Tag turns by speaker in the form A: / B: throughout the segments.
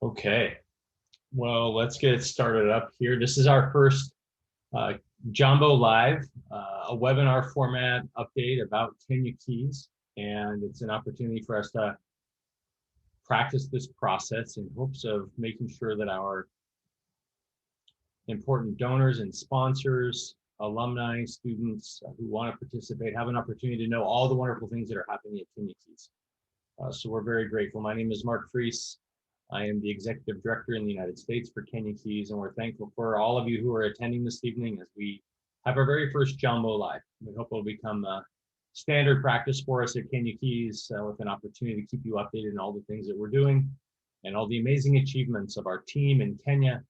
A: Okay, well, let's get started up here. This is our first uh, Jambo Live, a webinar format update about Kenya Keys, and it's an opportunity for us to practice this process in hopes of making sure that our important donors and sponsors, alumni, students who want to participate have an opportunity to know all the wonderful things that are happening at Kenya Keys. So we're very grateful. My name is Mark Fries. I am the Executive Director in the United States for Kenya Keys, and we're thankful for all of you who are attending this evening as we have our very first Jambo Live. We hope it'll become a standard practice for us at Kenya Keys with an opportunity to keep you updated on all the things that we're doing and all the amazing achievements of our team in Kenya,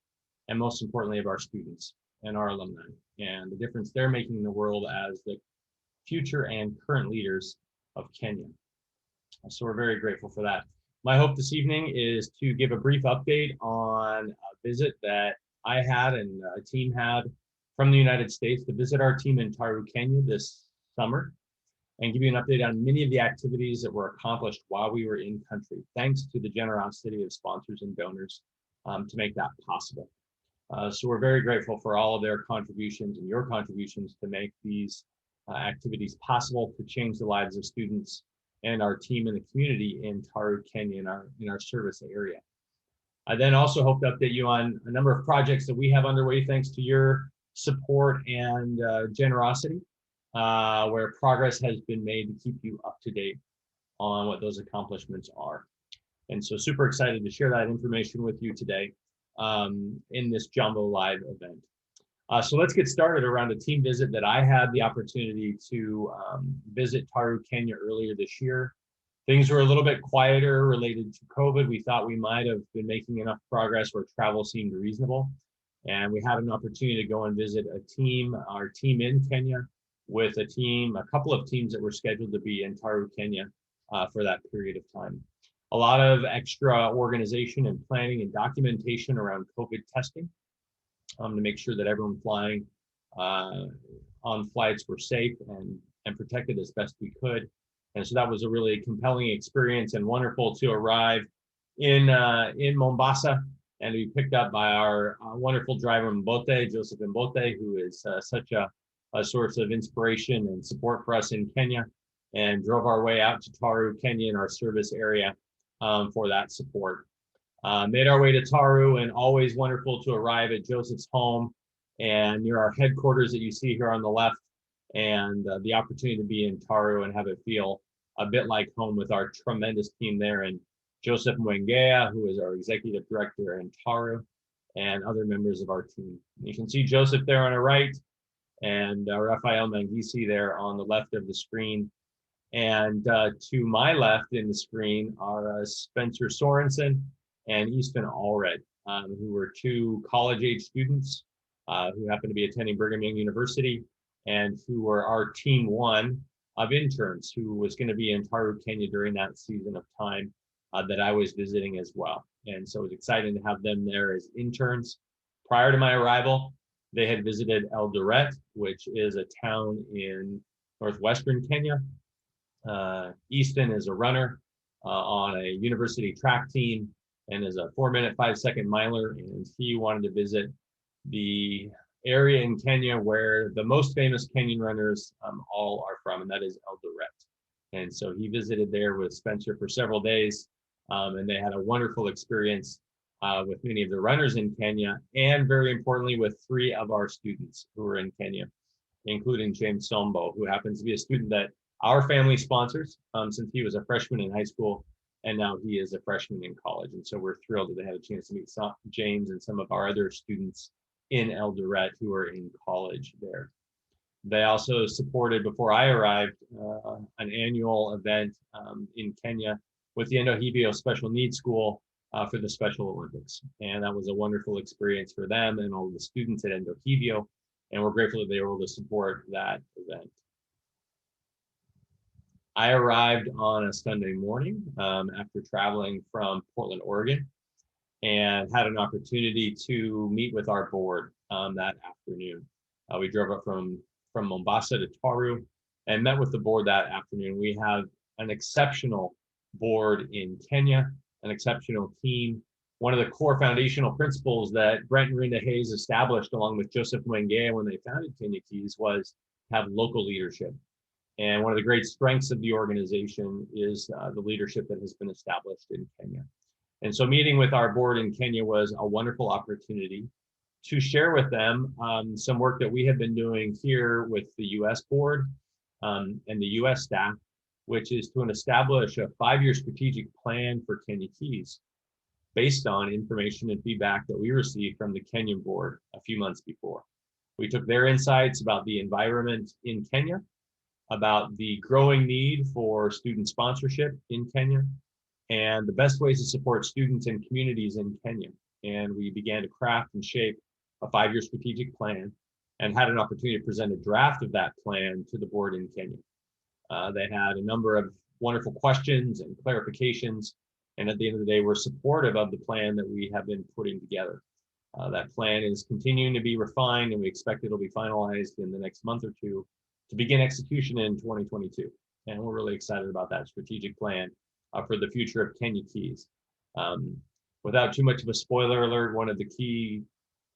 A: and most importantly of our students and our alumni, and the difference they're making in the world as the future and current leaders of Kenya. So we're very grateful for that. My hope this evening is to give a brief update on a visit that I had and a team had from the United States to visit our team in Taru, Kenya this summer, and give you an update on many of the activities that were accomplished while we were in country, thanks to the generosity of sponsors and donors to make that possible. So we're very grateful for all of their contributions and your contributions to make these activities possible to change the lives of students and our team in the community in Taru, Kenya, in our service area. I then also hope to update you on a number of projects that we have underway thanks to your support and generosity, where progress has been made to keep you up to date on what those accomplishments are. And so super excited to share that information with you today in this Jambo Live event. So let's get started around a team visit that I had the opportunity to visit Taru, Kenya earlier this year. Things were a little bit quieter related to COVID. We thought we might have been making enough progress where travel seemed reasonable. And we had an opportunity to go and visit our team in Kenya, with a couple of teams that were scheduled to be in Taru, Kenya for that period of time. A lot of extra organization and planning and documentation around COVID testing to make sure that everyone flying on flights were safe and protected as best we could. And so that was a really compelling experience and wonderful to arrive in Mombasa and be picked up by our wonderful driver Mbote, Joseph Mbote, who is such a source of inspiration and support for us in Kenya, and drove our way out to Taru, Kenya in our service area for that support. Made our way to Taru, and always wonderful to arrive at Joseph's home and near our headquarters that you see here on the left, and the opportunity to be in Taru and have it feel a bit like home with our tremendous team there, and Joseph Mwengea, who is our executive director in Taru, and other members of our team. You can see Joseph there on our right, and Rafael Mangisi there on the left of the screen. And to my left in the screen are Spencer Sorensen and Easton Allred, who were two college-age students who happen to be attending Brigham Young University, and who were our team one of interns who was going to be in Taru, Kenya during that season of time that I was visiting as well. And so it was exciting to have them there as interns. Prior to my arrival, they had visited Eldoret, which is a town in northwestern Kenya. Easton is a runner on a university track team and is a 4-minute, 5-second miler, and he wanted to visit the area in Kenya where the most famous Kenyan runners all are from, and that is Eldoret. And so he visited there with Spencer for several days, and they had a wonderful experience with many of the runners in Kenya, and very importantly with 3 of our students who were in Kenya, including James Sombo, who happens to be a student that our family sponsors since he was a freshman in high school, and now he is a freshman in college. And so we're thrilled that they had a chance to meet James and some of our other students in Eldoret who are in college there. They also supported, before I arrived, an annual event in Kenya with the Endohibio Special Needs School for the Special Olympics. And that was a wonderful experience for them and all the students at Endohibio. And we're grateful that they were able to support that event. I arrived on a Sunday morning after traveling from Portland, Oregon, and had an opportunity to meet with our board that afternoon. We drove up from Mombasa to Taru and met with the board that afternoon. We have an exceptional board in Kenya, an exceptional team, one of the core foundational principles that Brent and Rinda Hayes established along with Joseph Mwengea when they founded Kenya Keys was have local leadership. And one of the great strengths of the organization is the leadership that has been established in Kenya. And so meeting with our board in Kenya was a wonderful opportunity to share with them some work that we have been doing here with the US board and the US staff, which is to establish a 5-year strategic plan for Kenya Keys based on information and feedback that we received from the Kenyan board a few months before. We took their insights about the environment in Kenya, about the growing need for student sponsorship in Kenya, and the best ways to support students and communities in Kenya. And we began to craft and shape a 5-year strategic plan and had an opportunity to present a draft of that plan to the board in Kenya. They had a number of wonderful questions and clarifications, and at the end of the day, we're supportive of the plan that we have been putting together. That plan is continuing to be refined, and we expect it'll be finalized in the next month or two to begin execution in 2022. And we're really excited about that strategic plan for the future of Kenya Keys. Without too much of a spoiler alert, one of the key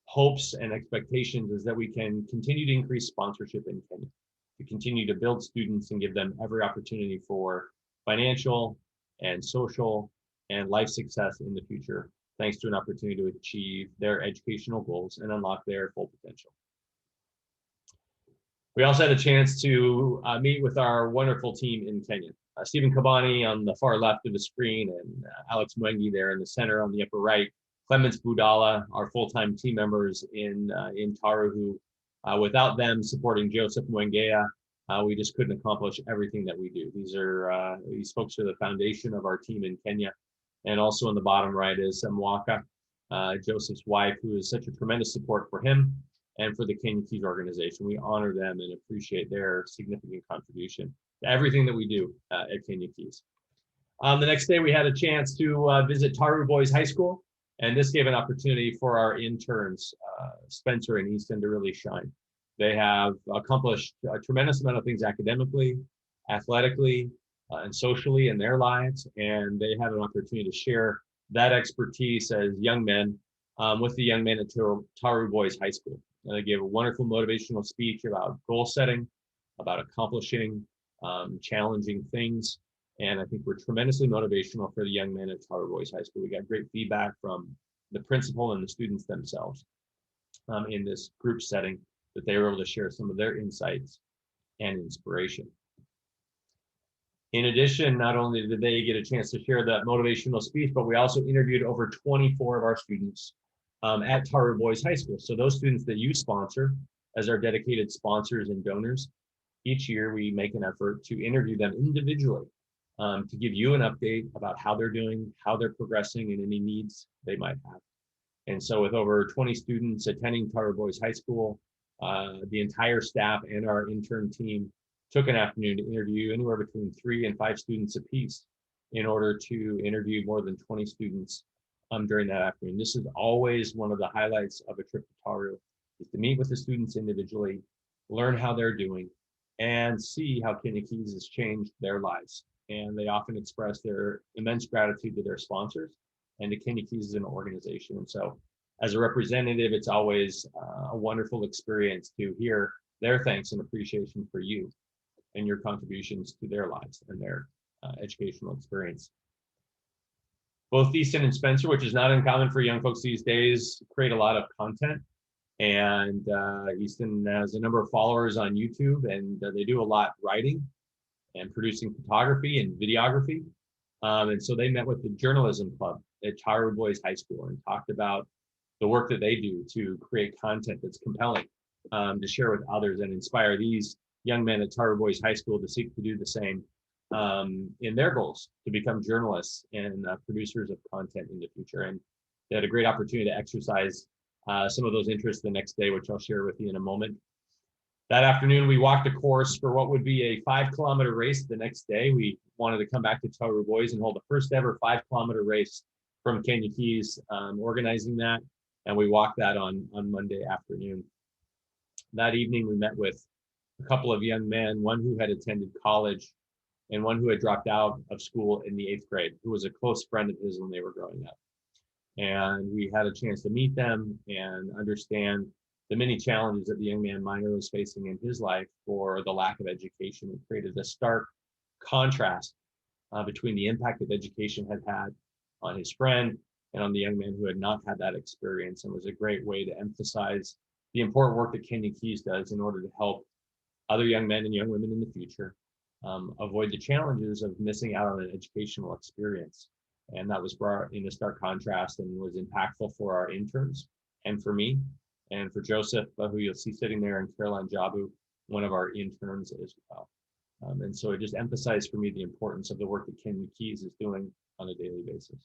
A: hopes and expectations is that we can continue to increase sponsorship in Kenya, to continue to build students and give them every opportunity for financial and social and life success in the future, thanks to an opportunity to achieve their educational goals and unlock their full potential. We also had a chance to meet with our wonderful team in Kenya. Stephen Kabani on the far left of the screen, and Alex Mwengi there in the center on the upper right. Clemens Budala, our full-time team members in Taru, who without them supporting Joseph Mwengea, we just couldn't accomplish everything that we do. These folks are the foundation of our team in Kenya. And also on the bottom right is Mwaka, Joseph's wife, who is such a tremendous support for him and for the Kenya Keys organization. We honor them and appreciate their significant contribution to everything that we do at Kenya Keys. The next day, we had a chance to visit Taru Boys High School, and this gave an opportunity for our interns, Spencer and Easton, to really shine. They have accomplished a tremendous amount of things academically, athletically, and socially in their lives, and they had an opportunity to share that expertise as young men with the young men at Taru Boys High School. And they gave a wonderful motivational speech about goal setting, about accomplishing challenging things, and I think we're tremendously motivational for the young men at Taru Boys High School. We got great feedback from the principal and the students themselves in this group setting, that they were able to share some of their insights and inspiration. In addition, not only did they get a chance to share that motivational speech, but we also interviewed over 24 of our students at Taru Boys High School. So those students that you sponsor as our dedicated sponsors and donors, each year we make an effort to interview them individually to give you an update about how they're doing, how they're progressing, and any needs they might have. And so with over 20 students attending Taru Boys High School, the entire staff and our intern team took an afternoon to interview anywhere between 3 and 5 students apiece in order to interview more than 20 students during that afternoon. This is always one of the highlights of a trip to Taru, is to meet with the students individually, learn how they're doing, and see how Kenya Keys has changed their lives. And they often express their immense gratitude to their sponsors and to Kenya Keys as an organization. And so as a representative, it's always a wonderful experience to hear their thanks and appreciation for you and your contributions to their lives and their educational experience. Both Easton and Spencer, which is not uncommon for young folks these days, create a lot of content. And Easton has a number of followers on YouTube, and they do a lot writing and producing photography and videography. And so they met with the journalism club at Taru Boys High School and talked about the work that they do to create content that's compelling to share with others and inspire these young men at Taru Boys High School to seek to do the same in their goals to become journalists and producers of content in the future. And they had a great opportunity to exercise some of those interests the next day, which I'll share with you in a moment. That afternoon, we walked a course for what would be a 5-kilometer race. The next day, we wanted to come back to Taru Boys and hold the first ever 5-kilometer race from Kenya Keys, organizing that. And we walked that on Monday afternoon. That evening, we met with a couple of young men, one who had attended college and one who had dropped out of school in the 8th grade, who was a close friend of his when they were growing up. And we had a chance to meet them and understand the many challenges that the young man Minor was facing in his life for the lack of education. It created a stark contrast between the impact that education had had on his friend and on the young man who had not had that experience, and was a great way to emphasize the important work that Kenya Keys does in order to help other young men and young women in the future avoid the challenges of missing out on an educational experience. And that was brought in a stark contrast and was impactful for our interns and for me and for Joseph, who you'll see sitting there, and Caroline Jabu, one of our interns as well. And so it just emphasized for me the importance of the work that Kenya Keys is doing on a daily basis.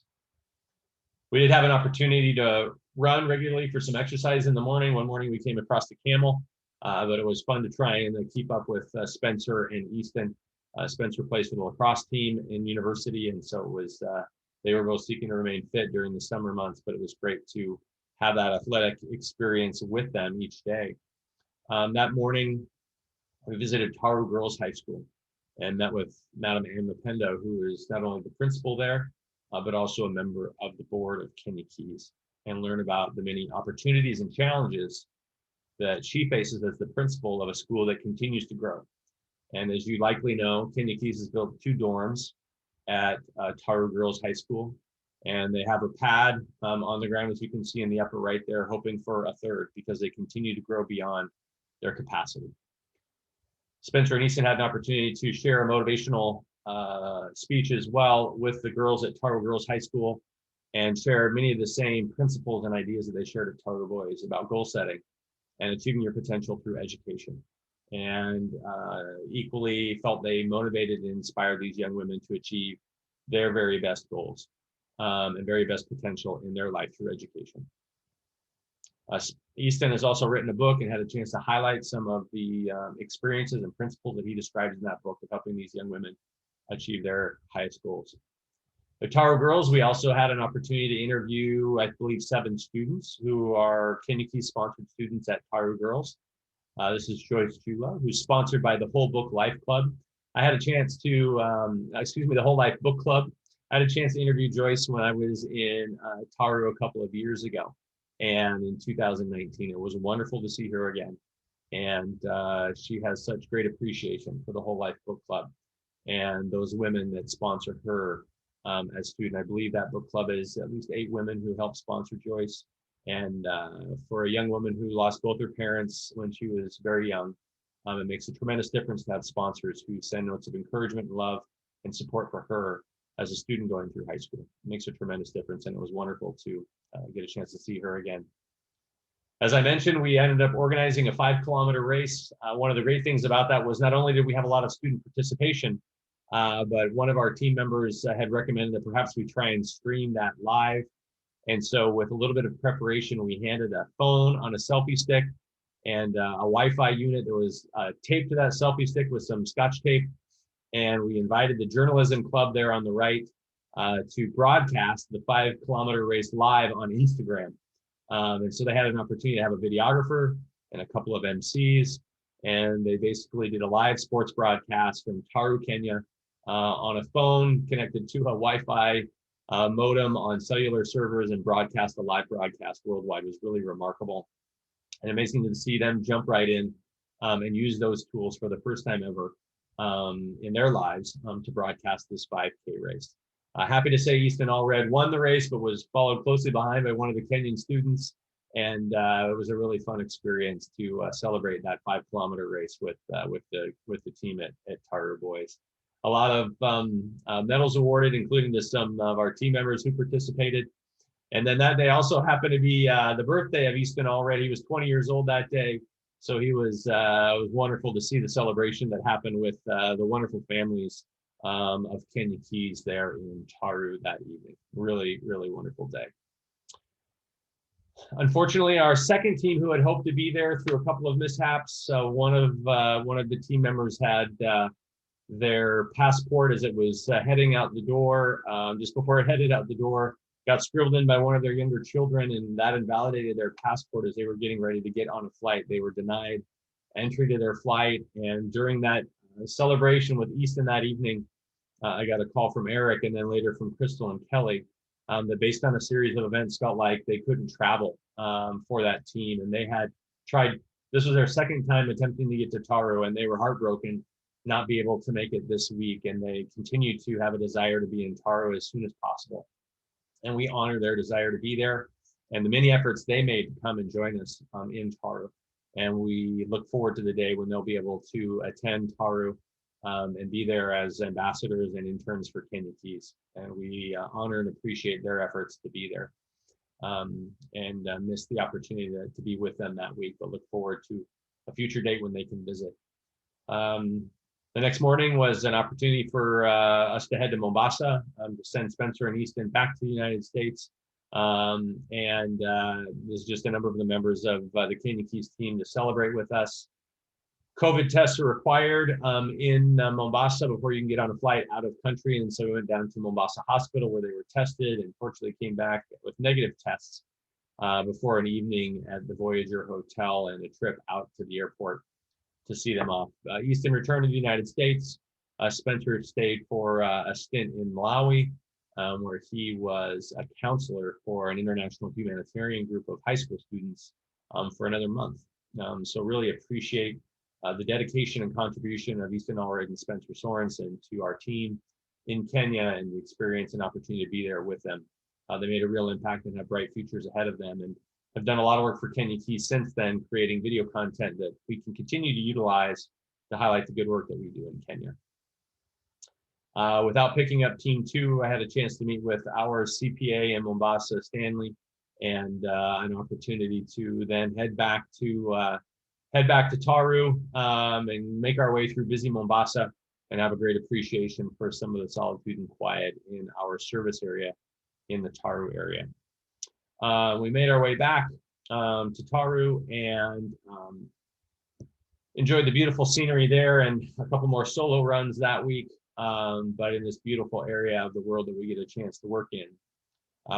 A: We did have an opportunity to run regularly for some exercise in the morning. One morning we came across the camel, but it was fun to try and keep up with Spencer and Easton. Spencer plays for the lacrosse team in university, and so it was they were both seeking to remain fit during the summer months, but it was great to have that athletic experience with them each day. That morning, we visited Taru Girls High School and met with Madam Ann Mapendo, who is not only the principal there, but also a member of the board of Kenya Keys, and learn about the many opportunities and challenges that she faces as the principal of a school that continues to grow. And as you likely know, Kenya Keys has built 2 dorms at Taru Girls High School, and they have a pad on the ground, as you can see in the upper right there, hoping for a 3rd because they continue to grow beyond their capacity. Spencer and Easton had an opportunity to share a motivational speech as well with the girls at Taru Girls High School, and share many of the same principles and ideas that they shared at Taru Boys about goal setting and achieving your potential through education. And equally felt they motivated and inspired these young women to achieve their very best goals and very best potential in their life through education. Easton has also written a book and had a chance to highlight some of the experiences and principles that he describes in that book of helping these young women achieve their highest goals. The Taru Girls, we also had an opportunity to interview, I believe, 7 students who are Kenya Keys sponsored students at Taru Girls. This is Joyce Chula, who's sponsored by the Whole Book Life Club. I had a chance to, the Whole Life Book Club. I had a chance to interview Joyce when I was in Taru a couple of years ago. And in 2019, it was wonderful to see her again. And she has such great appreciation for the Whole Life Book Club and those women that sponsor her as student. I believe that book club is at least 8 women who helped sponsor Joyce. And for a young woman who lost both her parents when she was very young, it makes a tremendous difference to have sponsors who send notes of encouragement and love and support for her as a student going through high school. It makes a tremendous difference, and it was wonderful to get a chance to see her again. As I mentioned, we ended up organizing a 5-kilometer race. One of the great things about that was not only did we have a lot of student participation, but one of our team members had recommended that perhaps we try and stream that live. And so with a little bit of preparation, we handed a phone on a selfie stick and a Wi-Fi unit that was taped to that selfie stick with some Scotch tape. And we invited the journalism club there on the right to broadcast the 5-kilometer race live on Instagram. And so they had an opportunity to have a videographer and a couple of MCs. And they basically did a live sports broadcast from Taru, Kenya on a phone connected to a Wi-Fi modem on cellular servers, and broadcast a live broadcast worldwide. It was really remarkable and amazing to see them jump right in and use those tools for the first time ever in their lives to broadcast this 5K race. Happy to say Easton All Red won the race, but was followed closely behind by one of the Kenyan students. And it was a really fun experience to celebrate that 5-kilometer race with the team at Taru Boys. A lot of medals awarded, including to some of our team members who participated. And then that day also happened to be the birthday of Easton already. He was 20 years old that day. So it was wonderful to see the celebration that happened with the wonderful families of Kenya Keys there in Taru that evening. Really, really wonderful day. Unfortunately, our second team who had hoped to be there through a couple of mishaps. One of the team members had their passport as it was heading out the door. Just before it headed out the door, got scribbled in by one of their younger children, and that invalidated their passport as they were getting ready to get on a flight. They were denied entry to their flight. And during that celebration with Easton that evening, I got a call from Eric and then later from Crystal and Kelly that based on a series of events felt like they couldn't travel for that team. And they had tried, this was their second time attempting to get to Taru, and they were heartbroken not be able to make it this week. And they continue to have a desire to be in Taru as soon as possible. And we honor their desire to be there and the many efforts they made to come and join us in Taru. And we look forward to the day when they'll be able to attend Taru and be there as ambassadors and interns for Kenya Keys. And we honor and appreciate their efforts to be there, and miss the opportunity to be with them that week, but look forward to a future date when they can visit. The next morning was an opportunity for us to head to Mombasa to send Spencer and Easton back to the United States. There's just a number of the members of the Kenya Keys team to celebrate with us. COVID tests are required in Mombasa before you can get on a flight out of country. And so we went down to Mombasa Hospital where they were tested and fortunately came back with negative tests before an evening at the Voyager Hotel and a trip out to the airport to see them off. Easton returned to the United States. Spencer stayed for a stint in Malawi, where he was a counselor for an international humanitarian group of high school students for another month. So really appreciate the dedication and contribution of Easton Allred and Spencer Sorensen to our team in Kenya and the experience and opportunity to be there with them. They made a real impact and have bright futures ahead of them, and have done a lot of work for Kenya Keys since then, creating video content that we can continue to utilize to highlight the good work that we do in Kenya. Without picking up Team 2, I had a chance to meet with our CPA in Mombasa, Stanley, and an opportunity to then head back to Taru and make our way through busy Mombasa and have a great appreciation for some of the solitude and quiet in our service area in the Taru area. We made our way back to Taru and enjoyed the beautiful scenery there and a couple more solo runs that week, but in this beautiful area of the world that we get a chance to work in.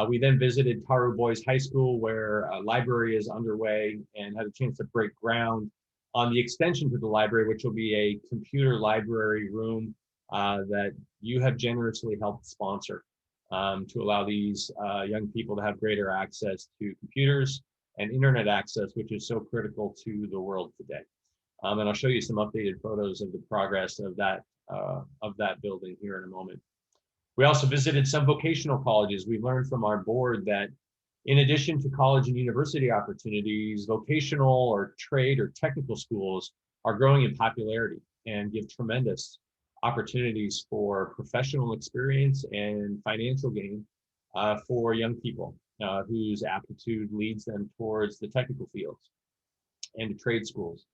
A: We then visited Taru Boys High School, where a library is underway, and had a chance to break ground on the extension to the library, which will be a computer library room that you have generously helped sponsor to allow these young people to have greater access to computers and internet access, which is so critical to the world today. And I'll show you some updated photos of the progress of that building here in a moment. We also visited some vocational colleges. We learned from our board that in addition to college and university opportunities, vocational or trade or technical schools are growing in popularity and give tremendous opportunities for professional experience and financial gain for young people whose aptitude leads them towards the technical fields and to trade schools.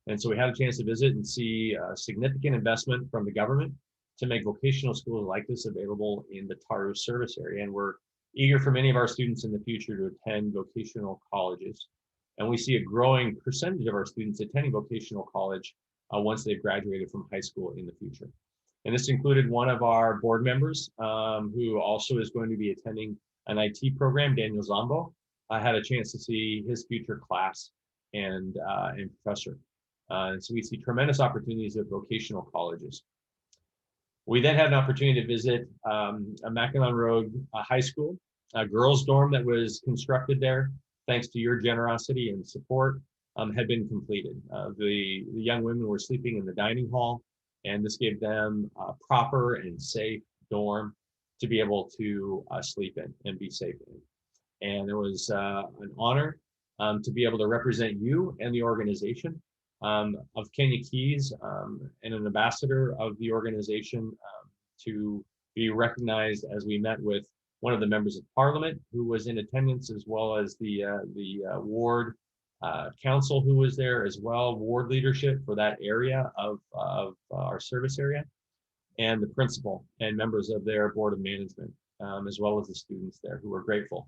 A: And so we had a chance to visit and see a significant investment from the government to make vocational schools like this available in the Taru service area. And we're eager for many of our students in the future to attend vocational colleges. And we see a growing percentage of our students attending vocational college once they've graduated from high school in the future. And this included one of our board members who also is going to be attending an IT program, Daniel Jambo. I had a chance to see his future class and professor. And so we see tremendous opportunities at vocational colleges. We then had an opportunity to visit a Mackinac Road high school, a girls' dorm that was constructed there, thanks to your generosity and support, had been completed. The young women were sleeping in the dining hall, and this gave them a proper and safe dorm to be able to sleep in and be safe in. And it was an honor to be able to represent you and the organization of Kenya Keys and an ambassador of the organization to be recognized as we met with one of the members of parliament who was in attendance, as well as the ward council who was there as well, ward leadership for that area of our service area, and the principal and members of their board of management, as well as the students there who were grateful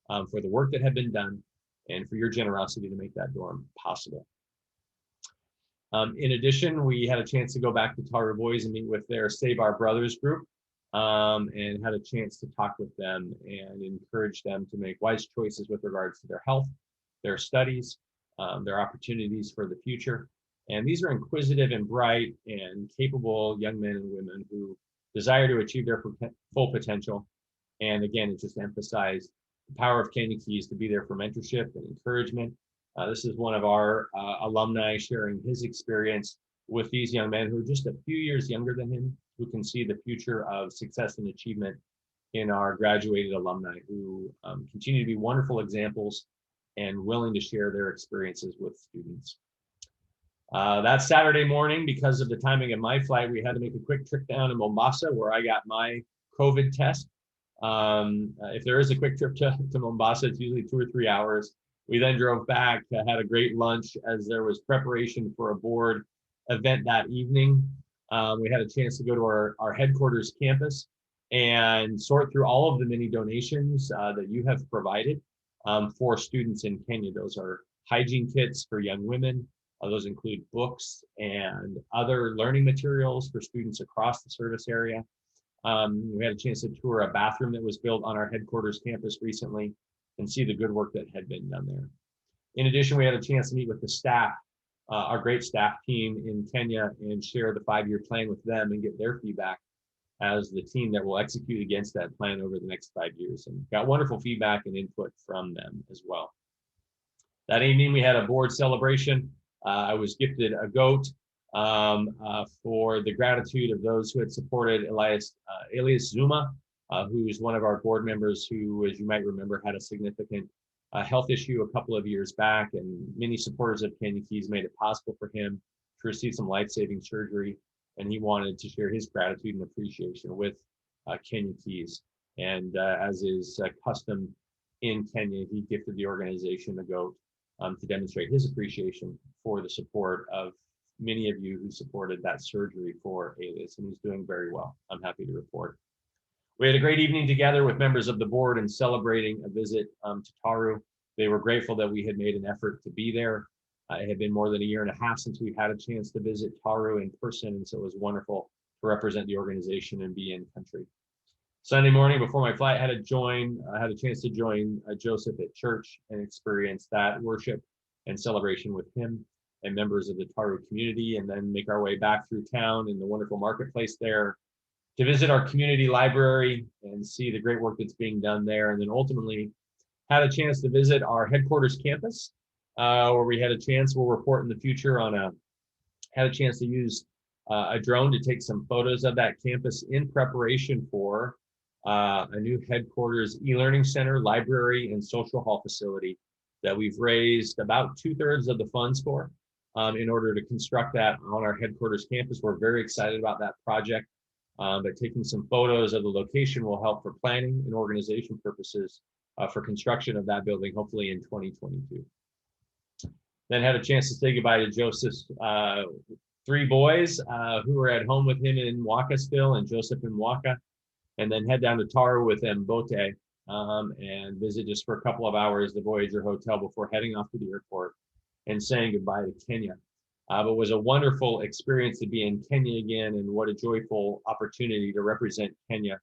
A: for the work that had been done and for your generosity to make that dorm possible. In addition, we had a chance to go back to Taru Boys and meet with their Save Our Brothers group and had a chance to talk with them and encourage them to make wise choices with regards to their health, their studies, their opportunities for the future. And these are inquisitive and bright and capable young men and women who desire to achieve their full potential And again, it just emphasized the power of Kenya Keys to be there for mentorship and encouragement. This is one of our alumni sharing his experience with these young men who are just a few years younger than him, who can see the future of success and achievement in our graduated alumni, who continue to be wonderful examples and willing to share their experiences with students. That Saturday morning, because of the timing of my flight, we had to make a quick trip down to Mombasa, where I got my COVID test. If there is a quick trip to Mombasa, it's usually 2 or 3 hours. We then drove back, had a great lunch as there was preparation for a board event that evening. We had a chance to go to our headquarters campus and sort through all of the many donations that you have provided for students in Kenya. Those are hygiene kits for young women. Those include books and other learning materials for students across the service area. We had a chance to tour a bathroom that was built on our headquarters campus recently and see the good work that had been done there. In addition, we had a chance to meet with the staff, our great staff team in Kenya, and share the 5-year plan with them and get their feedback as the team that will execute against that plan over the next 5 years, and got wonderful feedback and input from them as well. That evening, we had a board celebration. I was gifted a goat for the gratitude of those who had supported Elias Zuma, who is one of our board members who, as you might remember, had a significant health issue a couple of years back, and many supporters of Kenya Keys made it possible for him to receive some life-saving surgery, and he wanted to share his gratitude and appreciation with Kenya Keys. And as is custom in Kenya, he gifted the organization a goat to demonstrate his appreciation for the support of many of you who supported that surgery for Elias, and he's doing very well, I'm happy to report. We had a great evening together with members of the board and celebrating a visit to Taru. They were grateful that we had made an effort to be there. It had been more than 1.5 years since we had a chance to visit Taru in person, and so it was wonderful to represent the organization and be in country. Sunday morning before my flight, I had a chance to join Joseph at church and experience that worship and celebration with him and members of the Taru community, and then make our way back through town in the wonderful marketplace there to visit our community library and see the great work that's being done there. And then ultimately had a chance to visit our headquarters campus, where we had a chance, we'll report in the future had a chance to use a drone to take some photos of that campus in preparation for a new headquarters e-learning center, library, and social hall facility that we've raised about 2/3 of the funds for in order to construct that on our headquarters campus. We're very excited about that project, but taking some photos of the location will help for planning and organization purposes for construction of that building, hopefully in 2022. Then had a chance to say goodbye to Joseph's 3 boys who were at home with him in Waka still, and Joseph in Waka, and then head down to Taru with Mbote and visit just for a couple of hours the Voyager Hotel before heading off to the airport and saying goodbye to Kenya. But it was a wonderful experience to be in Kenya again, and what a joyful opportunity to represent Kenya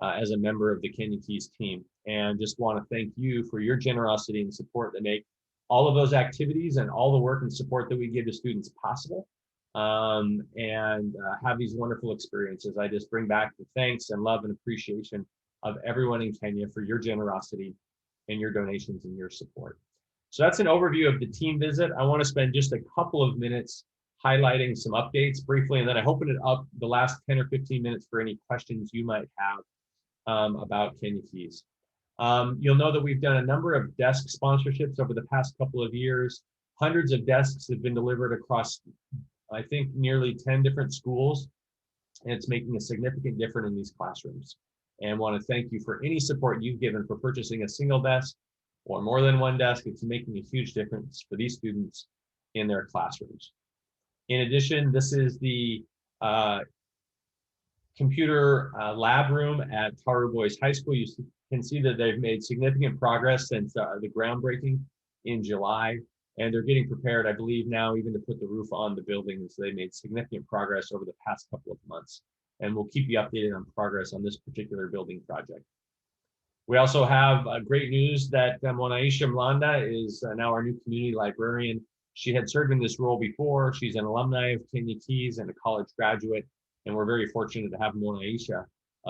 A: as a member of the Kenya Keys team. And just want to thank you for your generosity and support that make all of those activities and all the work and support that we give to students possible, and have these wonderful experiences. I just bring back the thanks and love and appreciation of everyone in Kenya for your generosity and your donations and your support. So that's an overview of the team visit. I want to spend just a couple of minutes highlighting some updates briefly, and then I open it up the last 10 or 15 minutes for any questions you might have about Kenya Keys. You'll know that we've done a number of desk sponsorships over the past couple of years. Hundreds of desks have been delivered across, I think, nearly 10 different schools, and it's making a significant difference in these classrooms. And want to thank you for any support you've given for purchasing a single desk or more than one desk. It's making a huge difference for these students in their classrooms. In addition, this is the computer lab room at Taru Boys High School. You can see that they've made significant progress since the groundbreaking in July, and they're getting prepared, I believe now, even to put the roof on the building. So they made significant progress over the past couple of months, and we'll keep you updated on progress on this particular building project. We also have great news that Monaisha Mlanda is now our new community librarian. She had served in this role before. She's an alumni of Kenya Keys and a college graduate, and we're very fortunate to have Monaisha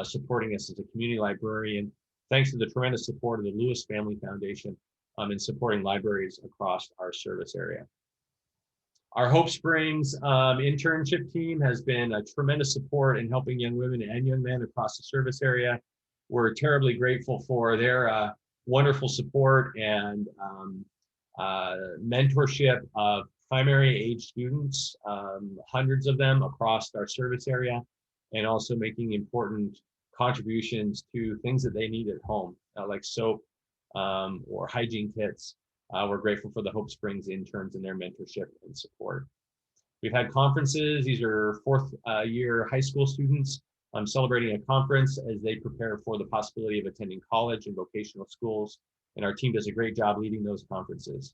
A: supporting us as a community librarian. thanks to the tremendous support of the Lewis Family Foundation in supporting libraries across our service area. Our Hope Springs internship team has been a tremendous support in helping young women and young men across the service area. We're terribly grateful for their wonderful support and mentorship of primary age students, hundreds of them across our service area, and also making important contributions to things that they need at home, like soap or hygiene kits. We're grateful for the Hope Springs interns and their mentorship and support. We've had conferences. These are fourth year high school students celebrating a conference as they prepare for the possibility of attending college and vocational schools. And our team does a great job leading those conferences.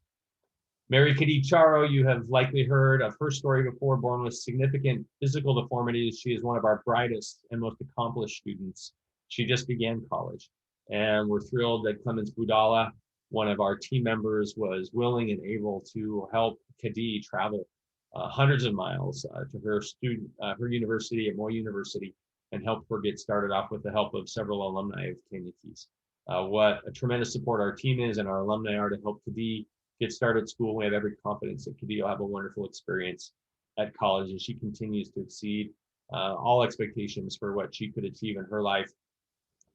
A: Mary Kadi Charo, you have likely heard of her story before, born with significant physical deformities. She is one of our brightest and most accomplished students. She just began college, and we're thrilled that Clemens Budala, one of our team members, was willing and able to help Kadi travel hundreds of miles to her university at Moy University and help her get started off with the help of several alumni of Kenya Keys. What a tremendous support our team is and our alumni are to help Kadi get started at school. We have every confidence that Kadi will have a wonderful experience at college as she continues to exceed all expectations for what she could achieve in her life,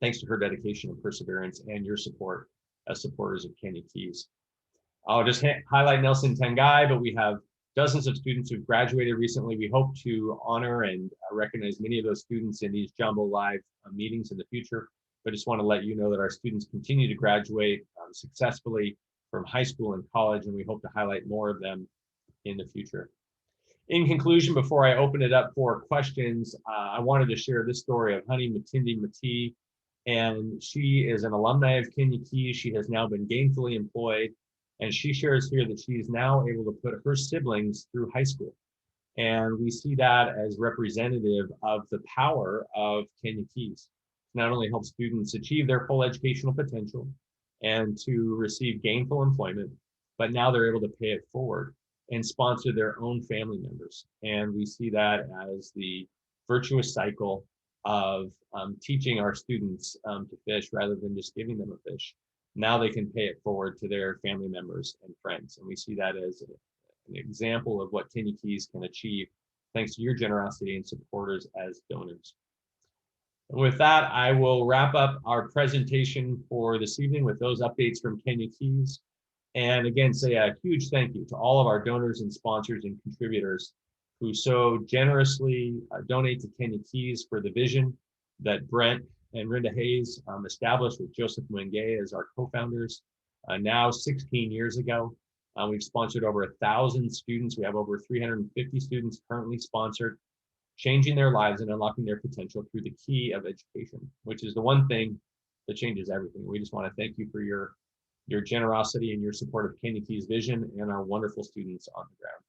A: thanks to her dedication and perseverance and your support as supporters of Kenya Keys. I'll just highlight Nelson Tengai, but we have dozens of students who've graduated recently. We hope to honor and recognize many of those students in these Jambo Live meetings in the future. But just want to let you know that our students continue to graduate successfully from high school and college, and we hope to highlight more of them in the future. In conclusion, before I open it up for questions, I wanted to share this story of Honey Matindi Mati, and she is an alumni of Kenya Keys. She has now been gainfully employed, and she shares here that she is now able to put her siblings through high school. And we see that as representative of the power of Kenya Keys. Not only help students achieve their full educational potential and to receive gainful employment, but now they're able to pay it forward and sponsor their own family members. And we see that as the virtuous cycle of teaching our students to fish rather than just giving them a fish. Now they can pay it forward to their family members and friends. And we see that as an example of what Kenya Keys can achieve thanks to your generosity and supporters as donors. And with that, I will wrap up our presentation for this evening with those updates from Kenya Keys. And again, say a huge thank you to all of our donors and sponsors and contributors who so generously donate to Kenya Keys for the vision that Brent and Rinda Hayes established with Joseph Mwenge as our co-founders now 16 years ago. We've sponsored over 1,000 students. We have over 350 students currently sponsored, changing their lives and unlocking their potential through the key of education, which is the one thing that changes everything. We just want to thank you for your generosity and your support of Kenya Keys vision and our wonderful students on the ground.